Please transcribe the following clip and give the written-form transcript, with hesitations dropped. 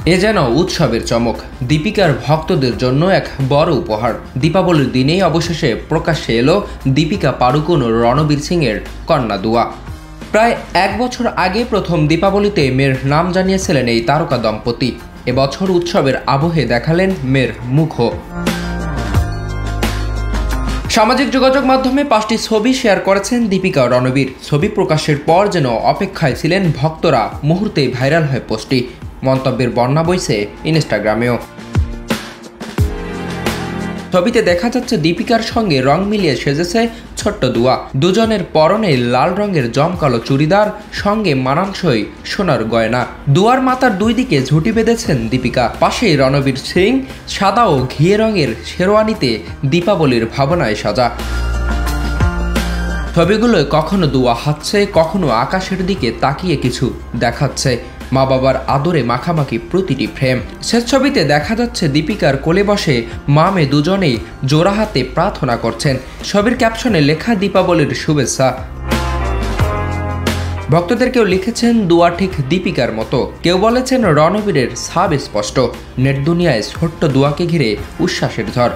এ যেন উৎসবের চমক, দীপিকার ভক্তদের জন্য এক বড় উপহার। দীপাবলির দিনেই অবশেষে প্রকাশ্যে এলো দীপিকা পাড়ুকোন ও রণবীর সিংয়ের কন্যা দুয়া। প্রায় এক বছর আগে প্রথম দীপাবলিতে মেয়ের নাম জানিয়েছিলেন এই তারকা দম্পতি। এবছর উৎসবের আবহে দেখালেন মেয়ের মুখও। সামাজিক যোগাযোগ মাধ্যমে 5টি ছবি শেয়ার করেছেন দীপিকা ও রণবীর। ছবি প্রকাশের পর যেন অপেক্ষায় ছিলেন ভক্তরা, মুহূর্তেই ভাইরাল হয় পোস্টটি। মন্তব্যের বন্যা বইছে ইনস্টাগ্রামেও। ছবিতে দেখা যাচ্ছে দীপিকার সঙ্গে রং মিলিয়ে সেজেছে ছোট্ট দুয়া। দুজনের পরনে লাল রঙের জমকালো চুড়িদার, সঙ্গে মানানসই সোনার গয়না। দুয়ার মাথার দুই দিকে ঝুঁটি বেঁধেছেন দীপিকা। পাশেই রণবীর সিং সাদা ও ঘিয়ে রঙের শেরওয়ানিতে দীপাবলির ভাবনায় সাজা। ছবিগুলোয় কখনো দুয়া হাঁটছে, কখনো আকাশের দিকে তাকিয়ে কিছু দেখাচ্ছে। মা বাবার আদরে মাখামাখি প্রতিটি ফ্রেম। শেষ ছবিতে দেখা যাচ্ছে দীপিকার কোলে বসে মা মেয়ে দুজনেই জোড়া হাতে প্রার্থনা করছেন। ছবির ক্যাপশনে লেখা দীপাবলির শুভেচ্ছা। ভক্তদের কেউ লিখেছেন দুয়া ঠিক দীপিকার মতো, কেউ বলেছেন রণবীরের ছাপ স্পষ্ট। নেট দুনিয়ায় ছোট্ট দুয়াকে ঘিরে উচ্ছ্বাসের ঝড়।